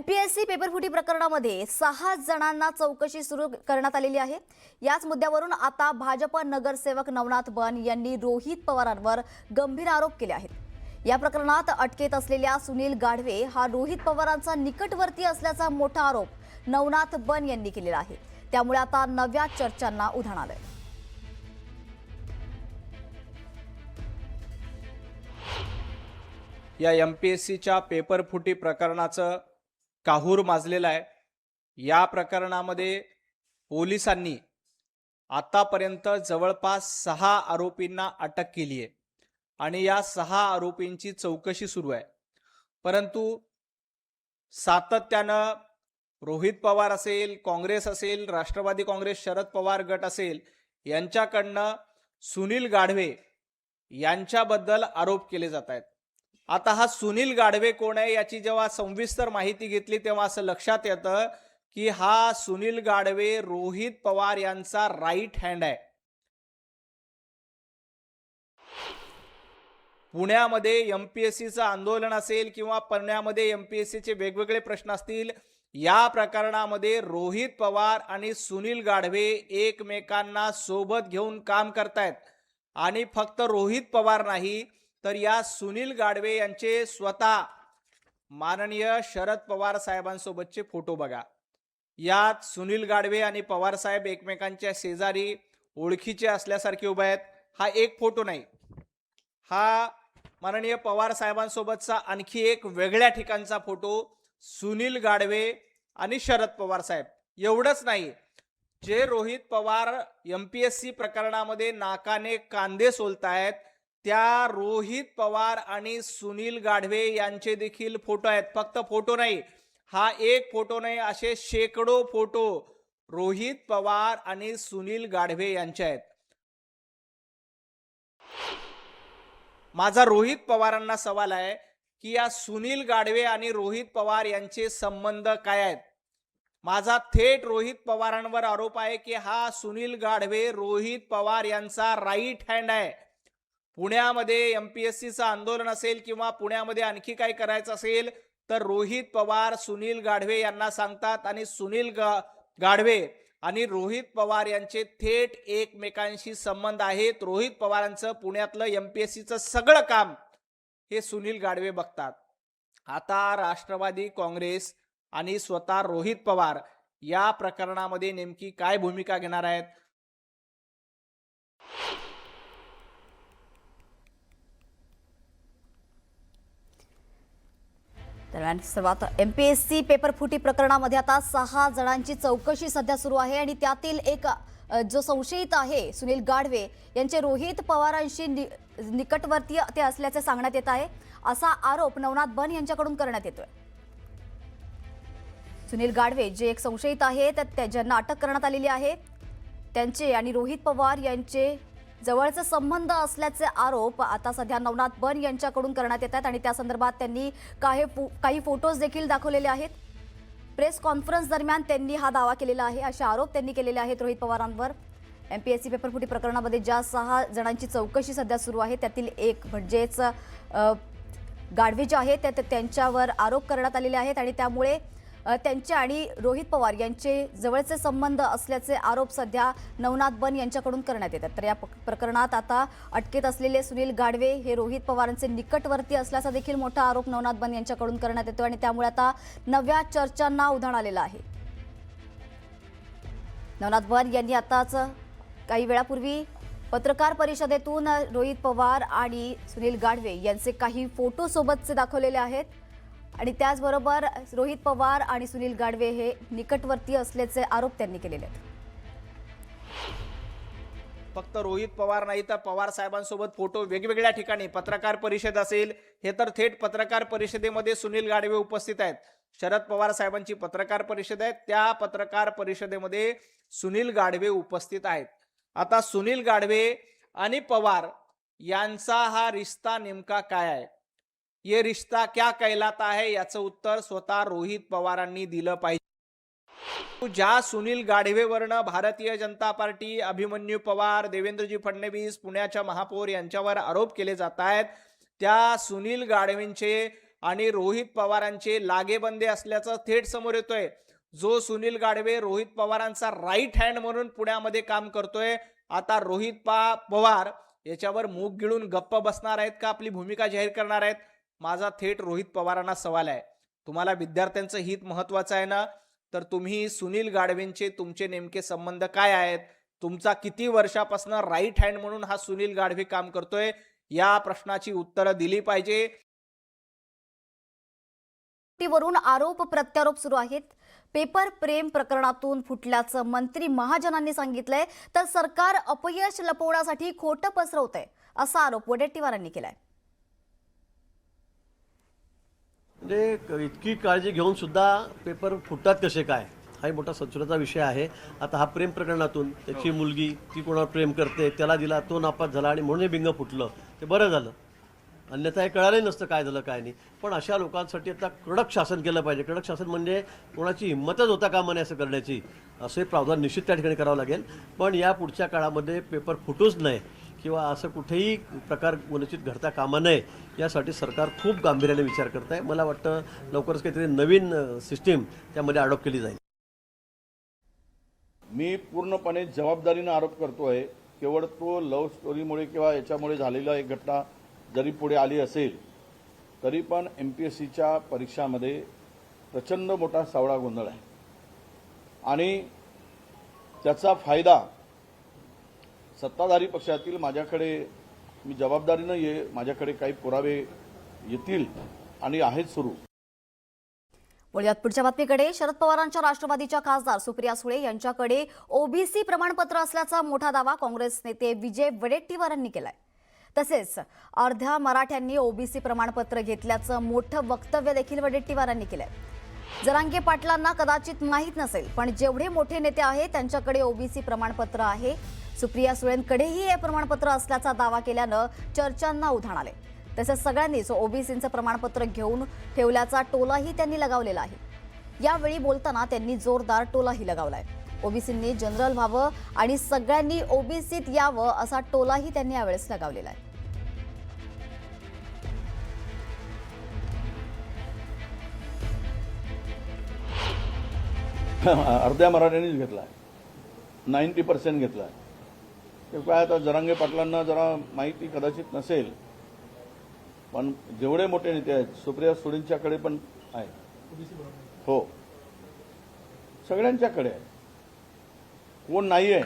MPSC पेपरफुटी प्रकरणामध्ये 6 जणांना चौकशी सुरू करण्यात आलेली आहे। याच मुद्द्यावरून आता भाजप नगरसेवक नवनाथ बन यांनी रोहित पवारांवर गंभीर आरोप केले आहेत। या प्रकरणात अटकेत असलेल्या सुनील गाढवे हा रोहित पवारांचा निकटवर्ती असल्याचा मोठा आरोप नवनाथ बन यांनी केलेला आहे। त्यामुळे आता नव्या चर्चांना उधाण आलंय। या एमपीएससीच्या पेपरफुटी प्रकरणाचं काहूर माजलेलं आहे। या प्रकरणामध्ये पोलिसांनी आतापर्यंत जवळपास 6 आरोपींना अटक केली आहे आणि या 6 आरोपींची चौकशी सुरू आहे। परंतु सातत्यानं रोहित पवार असेल, काँग्रेस असेल, राष्ट्रवादी काँग्रेस, शरद पवार गट असेल यांच्याकडनं सुनील गाढवे यांच्याबद्दल आरोप केले जात आहेत। आता हा सुनील गाढवे कोण आहे याची जेव्हा सविस्तर माहिती घेतली तेव्हा असं लक्षात येतं की हा सुनील गाढवे रोहित पवार यांचा राईट हँड आहे। पुण्यामध्ये एमपीएससीचं आंदोलन असेल किंवा पुण्यामध्ये एमपीएससीचे वेगवेगळे प्रश्न असतील, या प्रकरणामध्ये रोहित पवार आणि सुनील गाढवे एकमेकांना सोबत घेऊन काम करतायत। आणि फक्त रोहित पवार नाही तर या सुनील गाढवे यांचे स्वतः माननीय शरद पवार साहेबांसोबतचे फोटो बघा। यात सुनील गाढवे आणि पवार साहेब एकमेकांच्या शेजारी ओळखीचे असल्यासारखे उभे आहेत। हा एक फोटो नाही, हा माननीय पवार साहेबांसोबतचा आणखी एक वेगळ्या ठिकाणचा फोटो सुनील गाढवे आणि शरद पवार साहेब। एवढंच नाही, जे रोहित पवार एमपीएससी प्रकरणामध्ये नाकाने कांदे सोलतायत त्या रोहित पवार आणि सुनील गाढवे यांचे देखील फोटो आहेत। फक्त फोटो नाही, हा एक फोटो नाही, असे शेकडो फोटो रोहित पवार आणि सुनील गाढवे यांचे आहेत। माझा रोहित पवारांना सवाल आहे की या सुनील गाढवे आणि रोहित पवार यांचे संबंध काय आहेत। माझा थेट रोहित पवारांवर आरोप आहे की हा सुनील गाढवे रोहित पवार यांचा राईट हँड आहे। पुण्यामध्ये एमपीएससीचं आंदोलन असेल किंवा पुण्यामध्ये आणखी काही करायचं असेल तर रोहित पवार सुनील गाढवे यांना सांगतात आणि सुनील गाढवे आणि रोहित पवार यांचे थेट एकमेकांशी संबंध आहेत। रोहित पवारांचं पुण्यातलं एमपीएससीचं सगळं काम हे सुनील गाढवे बघतात। आता राष्ट्रवादी काँग्रेस आणि स्वतः रोहित पवार या प्रकरणामध्ये नेमकी काय भूमिका घेणार आहेत। दरम्यान सर्वात एमपीएससी पेपरफुटी प्रकरणामध्ये आता 6 जणांची चौकशी सध्या सुरू आहे आणि त्यातील एक जो संशयित आहे सुनील गाढवे यांचे रोहित पवारांशी निकटवर्तीय ते असल्याचे सांगण्यात येत आहे। असा आरोप नवनाथ बन यांच्याकडून करण्यात येतोय। सुनील गाढवे जे एक संशयित आहे तर ज्यांना अटक करण्यात आलेली आहे त्यांचे आणि रोहित पवार यांचे जवळचे संबंध असल्याचे आरोप आता सध्या नवनाथ बन यांच्याकडून करण्यात येत आहेत आणि त्या संदर्भात त्यांनी काही फोटोज देखील दाखवलेले आहेत। प्रेस कॉन्फरन्स दरम्यान त्यांनी हा दावा केलेला आहे, असे आरोप त्यांनी केलेले आहेत रोहित पवारांवर। एमपीएससी पेपरफुटी प्रकरणामध्ये ज्या 6 जणांची चौकशी सध्या सुरू आहे त्यातील एक म्हणजेच गाढवे जे आहेत त्यांच्यावर आरोप करण्यात आलेले आहेत आणि त्यामुळे त्यांचे आणि रोहित पवार यांचे जवळचे संबंध असल्याचे आरोप सध्या नवनाथ बन यांच्याकडून करण्यात येतात। तर या प्रकरणात आता अटकेत असलेले सुनील गाढवे हे रोहित पवारांचे निकटवर्ती असल्याचा देखील मोठा आरोप नवनाथ बन यांच्याकडून करण्यात येतो आणि त्यामुळे आता नव्या चर्चांना उधाण आलेलं आहे। नवनाथ बन यांनी आताच काही वेळापूर्वी पत्रकार परिषदेतून रोहित पवार आणि सुनील गाढवे यांचे काही फोटो सोबतचे दाखवलेले आहेत आणि त्याचबरोबर रोहित पवार आणि सुनील गाढवे हे निकटवर्ती असल्याचे आरोप त्यांनी केलेले आहेत। फक्त रोहित पवार नाही तर पवार साहेबांसोबत फोटो वेगवेगळ्या ठिकाणी, पत्रकार परिषद असेल, हे तर थेट पत्रकार परिषदेमध्ये सुनील गाढवे उपस्थित आहेत। शरद पवार साहेबांची पत्रकार परिषद आहे, त्या पत्रकार परिषदेमध्ये सुनील गाढवे उपस्थित आहेत। आता सुनील गाढवे आणि पवार यांचा हा रिश्ता नेमका काय आहे, ये रिश्ता क्या कहलाता है, याचं उत्तर स्वतः रोहित पवारांनी दिलं पाहिजे। ज्या सुनील गाढवेवरनं भारतीय जनता पार्टी, अभिमन्यू पवार, देवेंद्रजी फडणवीस, पुण्याच्या महापौर यांच्यावर आरोप केले जात आहेत, त्या सुनील गाढवेंचे आणि रोहित पवारांचे लागेबंदे असल्याचं थेट समोर येतोय. जो सुनील गाढवे रोहित पवारांचा राईट हँड म्हणून पुण्यामध्ये काम करतोय, आता रोहित पवार याच्यावर मूग गिळून गप्प बसणार आहेत का आपली भूमिका जाहीर करणार आहेत? माझा थेट रोहित पवारांना सवाल आहे. तुम्हाला विद्यार्थ्यांचं हित महत्वाचं आहे ना, तर तुम्ही सुनील गाढवेंचे तुमचे नेमके संबंध काय आहेत? तुमचा किती वर्षापासून राईट हँड म्हणून हा सुनील गाढवे काम करतोय, या प्रश्नाची उत्तरं दिली पाहिजे. वरून आरोप प्रत्यारोप सुरू आहेत. पेपर प्रेम प्रकरणातून फुटल्याचं मंत्री महाजनांनी सांगितलंय, तर सरकार अपयश लपवण्यासाठी खोटं पसरवतंय असा आरोप वडेट्टीवारांनी केलाय. म्हणजे इतकी काळजी घेऊन सुद्धा पेपर फुटतात कसे काय, हा मोठा संशयाचा विषय आहे. आता हा प्रेम प्रकरणातून त्याची मुलगी ती कोणावर प्रेम करते, त्याला दिला, तो नापास झाला आणि म्हणून हे बिंग फुटलं, ते बरं झालं. अन्यथा हे कळालंही नसतं काय झालं काय नाही. पण अशा लोकांसाठी आता कडक शासन केलं पाहिजे. कडक शासन म्हणजे कोणाची हिंमतच होता कामा नये असं करण्याची, असे प्रावधान निश्चित त्या ठिकाणी करावं लागेल. पण या पुढच्या काळामध्ये पेपर फुटूच नये किंवा असं कुठेही प्रकार वंचित घडता कामा नये यासाठी सरकार खूप गांभीर्याने विचार करत आहे. मला वाटतं लवकरच काहीतरी नवीन सिस्टीम त्यामध्ये अडॉप्ट केली जाईल. मी पूर्णपणे जबाबदारीनं आरोप करतोय. केवळ तो लव्ह स्टोरीमुळे किंवा याच्यामुळे झालेला एक घटना जरी पुढे आली असेल तरी पण MPSCच्या परीक्षामध्ये प्रचंड मोठा सावळा गोंधळ आहे आणि त्याचा फायदा सत्ताधारी पक्षातील माझ्याकडे, मी जबाबदारीनं माझ्याकडे काही पुरावे येतील आणि आहेत सुरू. वळूयात पुढच्या बातमीकडे. शरद पवारांच्या राष्ट्रवादीच्या खासदार सुप्रिया सुळे यांच्याकडे ओबीसी प्रमाणपत्र असल्याचा मोठा दावा काँग्रेस नेते विजय वडेट्टीवारांनी केलाय. तसेच अर्ध्या मराठ्यांनी ओबीसी प्रमाणपत्र घेतल्याचं मोठं वक्तव्य देखील वडेट्टीवारांनी केलंय. जरांगे पाटलांना कदाचित माहीत नसेल, पण जेवढे मोठे नेते आहेत त्यांच्याकडे ओबीसी प्रमाणपत्र आहे. सुप्रिया सुळेंकडेही हे प्रमाणपत्र असल्याचा दावा केल्यानं चर्चांना उधाण आले. तसेच सगळ्यांनीच ओबीसीचं प्रमाणपत्र घेऊन ठेवल्याचा टोलाही त्यांनी लगावलेला आहे. यावेळी बोलताना त्यांनी जोरदार टोलाही लगावलाय. ओबीसींनी जनरल व्हावं आणि सगळ्यांनी ओबीसीत यावं असा टोलाही त्यांनी यावेळेस लगावलेला आहे. अर्ध्या मराठ्यांनीच घेतलाय, 90% घेतलाय. ते काय आता जरांगे पाटलांना जरा माहिती कदाचित नसेल, पण जेवढे मोठे नेते आहेत सुप्रिया सुळेंच्याकडे पण आहे. हो, सगळ्यांच्याकडे आहे. कोण नाही आहे,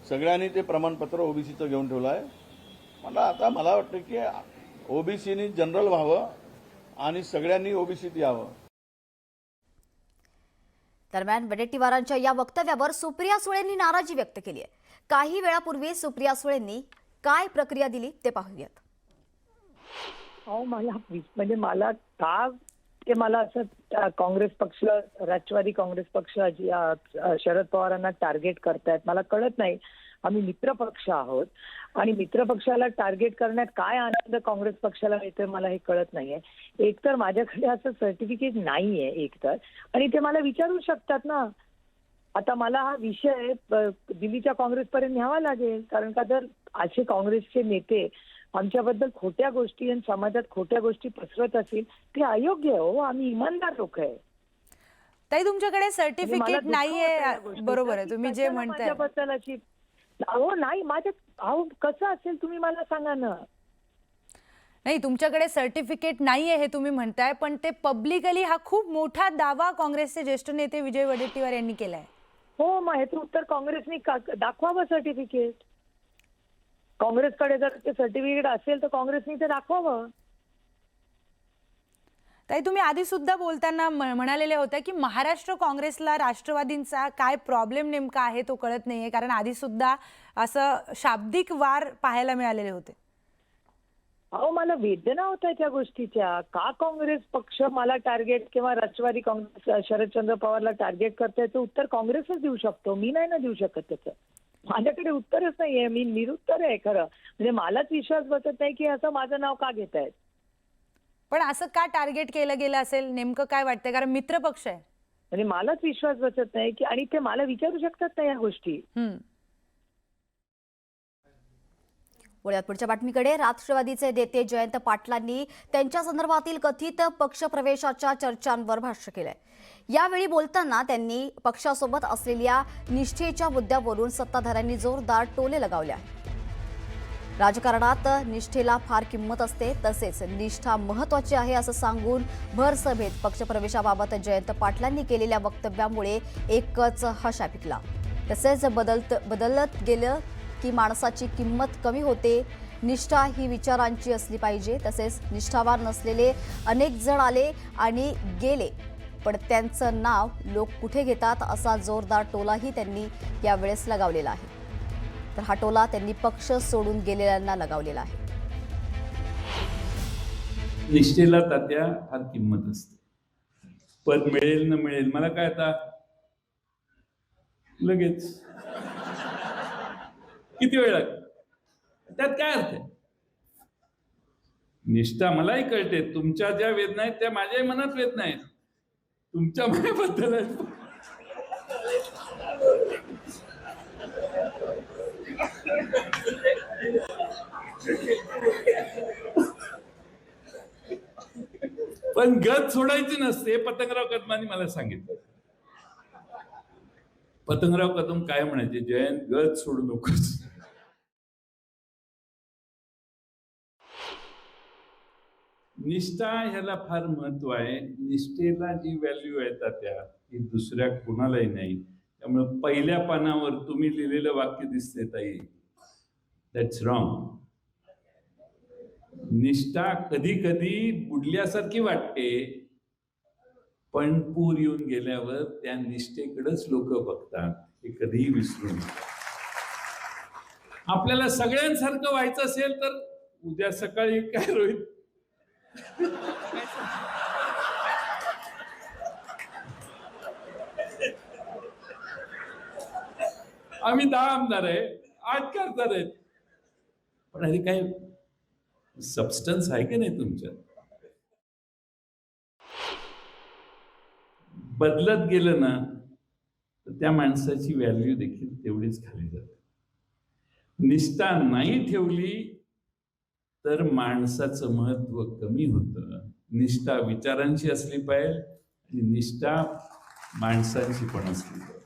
सगळ्यांनी ते प्रमाणपत्र ओबीसीचं घेऊन ठेवलं आहे. मला वाटतं की ओबीसीनी जनरल व्हावं आणि सगळ्यांनी ओबीसीत यावं. दरम्यान वडेट्टीवारांच्या या वक्तव्यावर सुप्रिया सुळेंनी नाराजी व्यक्त केली आहे. काही वेळापूर्वी सुप्रिया सुळेंनी काय प्रक्रिया दिली ते पाहूयात. मला का ते मला असं काँग्रेस पक्ष, राष्ट्रवादी काँग्रेस पक्ष शरद पवारांना टार्गेट करतायत मला कळत नाही. आम्ही मित्र पक्ष आहोत आणि मित्र पक्षाला टार्गेट करण्यात काय आनंद काँग्रेस पक्षाला येतोय मला हे कळत नाहीये. एकतर माझ्याकडे असं सर्टिफिकेट नाहीये एकतर, आणि ते मला विचारू शकतात ना. आता मला हा विषय दिल्लीच्या काँग्रेसपर्यंत न्यावा लागेल, कारण का जर असे काँग्रेसचे नेते आमच्याबद्दल खोट्या गोष्टी आणि समाजात खोट्या गोष्टी पसरवत असतील ते अयोग्य आहे. हो, आम्ही इमानदार लोक आहे. ताई तुमच्याकडे सर्टिफिकेट नाहीये, बरोबर आहे तुम्ही जे म्हणताय. माझ्याबद्दल अशी नाही कसं असेल तुम्ही मला सांगा ना. नाही, तुमच्याकडे सर्टिफिकेट नाहीये हे तुम्ही म्हणताय, पण ते पब्लिकली हा खूप मोठा दावा काँग्रेसचे ज्येष्ठ नेते विजय वडेट्टीवार यांनी केलाय. हो, मग ह्याचं उत्तर काँग्रेसने दाखवावं सर्टिफिकेट. काँग्रेसकडे जर ते सर्टिफिकेट असेल तर काँग्रेसने ते दाखवावं. ताई तुम्ही आधी सुद्धा बोलताना म्हणालेले होते की महाराष्ट्र काँग्रेसला राष्ट्रवादींचा काय प्रॉब्लेम नेमका आहे तो कळत नाहीये, कारण आधी सुद्धा असं शाब्दिक वार पाहायला मिळालेले होते. मला वेदना होत आहे त्या गोष्टीच्या. का काँग्रेस पक्ष मला टार्गेट किंवा राष्ट्रवादी काँग्रेस शरदचंद्र पवारला टार्गेट करताय याचं उत्तर काँग्रेसच देऊ शकतो, मी नाही ना देऊ शकत. त्याचं माझ्याकडे उत्तरच नाहीये, मी निरुत्तर आहे खरं. म्हणजे मलाच विश्वास बसत नाही की असं माझं नाव का घेत आहेत. पण असं का टार्गेट केलं गेलं असेल, नेमकं काय वाटतंय? कारण मित्र पक्ष आहे. म्हणजे मलाच विश्वास बसत नाही की, आणि ते मला विचारू शकतात ना या गोष्टी. वळूयात पुढच्या बातमीकडे. राष्ट्रवादीचे नेते जयंत पाटलांनी त्यांच्या संदर्भातील कथित पक्षप्रवेशाच्या चर्चांवर भाष्य केलंय. यावेळी बोलताना त्यांनी पक्षासोबत असलेल्या निष्ठेच्या मुद्द्यावरून सत्ताधाऱ्यांनी जोरदार टोले लगावले आहेत. राजकारणात निष्ठेला फार किंमत असते, तसेच निष्ठा महत्त्वाची आहे असं सांगून भर सभेत पक्षप्रवेशाबाबत जयंत पाटलांनी केलेल्या वक्तव्यामुळे एकच हशा पिकला. तसेच बदलत गेलं की माणसाची किंमत कमी होते. निष्ठा ही विचारांची असली पाहिजे. तसेच निष्ठावान नसलेले अनेक जण आले आणि गेले, पण त्यांचं नाव लोक कुठे घेतात असा जोरदार टोलाही त्यांनी यावेळेस लगावलेला आहे. तर हा टोला त्यांनी पक्ष सोडून गेलेल्यांना लगावलेला आहे. निष्ठेला तात्या फार किंमत असते. पद मिळेल न मिळेल मला काय आता लगेच किती वेळ लागतो, त्यात काय अर्थ आहे. निष्ठा मलाही कळते. तुमच्या ज्या वेदना आहेत त्या माझ्याही मनात वेदना आहेत. तुमच्या मनाबद्दल आहेत. पण गत सोडायची नसते. पतंगराव कदमांनी मला सांगितलं. पतंगराव कदम काय म्हणायचे, जयंत गत सोडू नकोस. निष्ठा ह्याला फार महत्व आहे. निष्ठेला जी व्हॅल्यू आहे त्या ती दुसऱ्या कुणालाही नाही. त्यामुळे पहिल्या पानावर तुम्ही लिहिलेलं वाक्य दिसते ताई, दॅट्स रॉंग. निष्ठा कधी कधी बुडल्यासारखी वाटते, पण पूर येऊन गेल्यावर त्या निष्ठेकडेच लोक बघतात. हे कधीही विसरू नये. आपल्याला सगळ्यांसारखं व्हायचं असेल तर उद्या सकाळी काय रोहित आम्ही 10 आमदार आहे, 8 खासदार आहेत, पण आधी काय सबस्टन्स आहे की नाही तुमच्यात. बदलत गेलं ना तर त्या माणसाची व्हॅल्यू देखील तेवढीच खाली जाते. निष्ठा नाही ठेवली तर माणसाचं महत्व कमी होतं. निष्ठा विचारांची असली पाहिजे आणि निष्ठा माणसांची पण असली पाहिजे.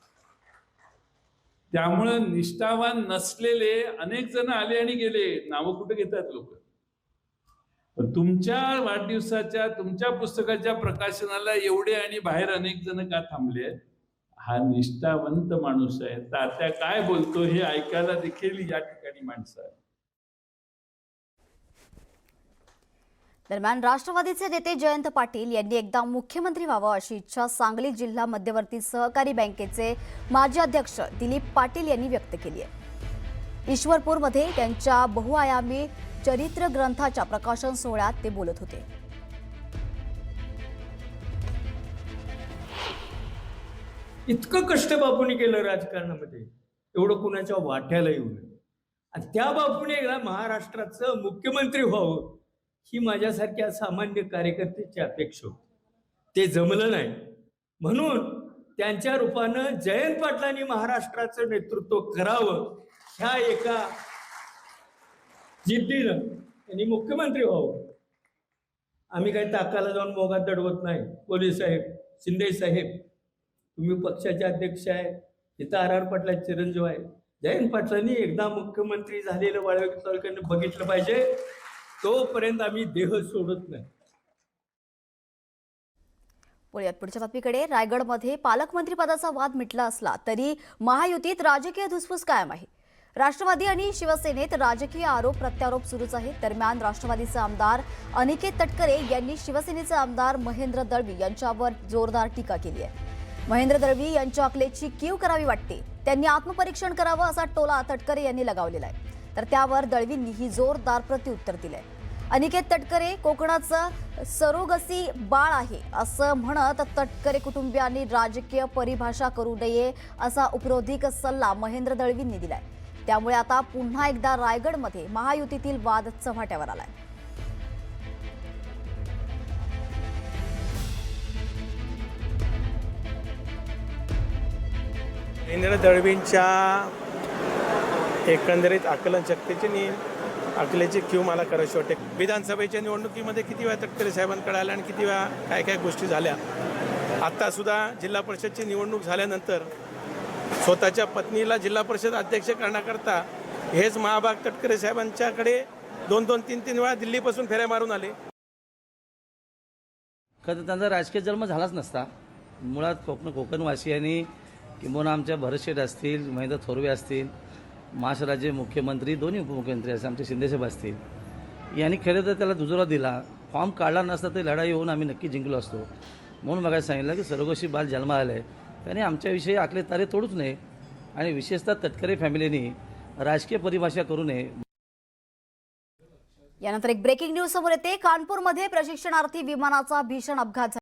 त्यामुळं निष्ठावान नसलेले अनेक जण आले आणि गेले, नावं कुठे घेतात लोक. पण तुमच्या वाढदिवसाच्या तुमच्या पुस्तकाच्या प्रकाशनाला एवढे आणि बाहेर अनेक जण का थांबले. हा निष्ठावंत माणूस आहे. तात्या काय बोलतो हे ऐकायला देखील या ठिकाणी माणसं आहे. दरम्यान राष्ट्रवादीचे नेते जयंत पाटील यांनी एकदा मुख्यमंत्री व्हावं अशी इच्छा सांगली जिल्हा मध्यवर्ती सहकारी बँकेचे माजी अध्यक्ष दिलीप पाटील यांनी व्यक्त केली आहे. ईश्वरपूरमध्ये त्यांच्या बहुआयामी चरित्र ग्रंथाच्या प्रकाशन सोहळ्यात ते बोलत होते. इतकं कष्ट बापूंनी केलं राजकारणामध्ये, एवढं कुणाच्या वाट्याला येऊ नये. आणि त्या बापूने एकदा महाराष्ट्राचं मुख्यमंत्री व्हावं ही माझ्यासारख्या सामान्य कार्यकर्त्याची अपेक्षा होती. ते जमलं नाही. म्हणून त्यांच्या रूपानं जयंत पाटलांनी महाराष्ट्राचं नेतृत्व करावं ह्या एका जिद्दीनं त्यांनी मुख्यमंत्री व्हावं. आम्ही काही ताकाला जाऊन मोगात दडवत नाही. पोलीस साहेब, शिंदे साहेब, तुम्ही पक्षाचे अध्यक्ष आहे, इथं आर पाटला चिरंजीव आहे. जयंत पाटलांनी एकदा मुख्यमंत्री झालेलं वाळवे तालुक्याने बघितलं पाहिजे. तोपर्यंत आम्ही देह सोडत नाही. पुढच्या बातमीकडे. रायगडमध्ये पालकमंत्री पदाचा वाद मिटला असला तरी महायुतीत राजकीय धुसफूस कायम आहे. राष्ट्रवादी आणि शिवसेनेत राजकीय आरोप प्रत्यारोप सुरूच आहेत. दरम्यान राष्ट्रवादीचे आमदार अनिकेत तटकरे यांनी शिवसेनेचे आमदार महेंद्र दळवी यांच्यावर जोरदार टीका केली आहे. महेंद्र दळवी यांच्या अकलेची कीव करावी वाटते, त्यांनी आत्मपरीक्षण करावं असा टोला तटकरे यांनी लगावलेला आहे. तर त्यावर दळवींनीही जोरदार प्रत्युत्तर दिलंय. अनिकेत तटकरे कोकणाचं सरोगसी बाळ आहे असं म्हणत तटकरे कुटुंबियांनी राजकीय परिभाषा करू नये असा उपरोधिक सल्ला महेंद्र दळवींनी दिलाय. त्यामुळे आता पुन्हा एकदा रायगडमध्ये महायुतीतील वाद चव्हाट्यावर आलाय. महेंद्र दळवींच्या एकंदरीत आकलन शक्तीची अकलेची क्यू मला करायची वाटते. विधानसभेच्या निवडणुकीमध्ये किती वेळा तटकरे साहेबांकडे आल्या आणि किती वेळा काय काय गोष्टी झाल्या. आत्तासुद्धा जिल्हा परिषदची निवडणूक झाल्यानंतर स्वतःच्या पत्नीला जिल्हा परिषद अध्यक्ष करण्याकरता हेच महाभाग तटकरे साहेबांच्याकडे 2-2, 3-3 वेळा दिल्लीपासून फेऱ्या मारून आले. खरं तर त्यांचा राजकीय जन्म झालाच नसता. मुळात कोकणवासियांनी किंबहुना आमच्या भरतशेठ असतील, महेंद्र थोरवे असतील, महाराष्ट्राचे मुख्यमंत्री, दोन्ही उपमुख्यमंत्री असतील, आमचे शिंदेसाहेब असतील, यांनी खरं तर त्याला दुजोरा दिला. फॉर्म काढला नसता तर लढाई होऊन आम्ही नक्की जिंकलो असतो. म्हणून मला सांगितलं की सर्वोशी बाल जन्माला आले, त्याने आमच्याविषयी आखले तारे तोडूच नये आणि विशेषतः तटकरे फॅमिलीनी राजकीय परिभाषा करू नये. यानंतर एक ब्रेकिंग न्यूज समोर येते. कानपूरमध्ये प्रशिक्षणार्थी विमानाचा भीषण अपघात झाला.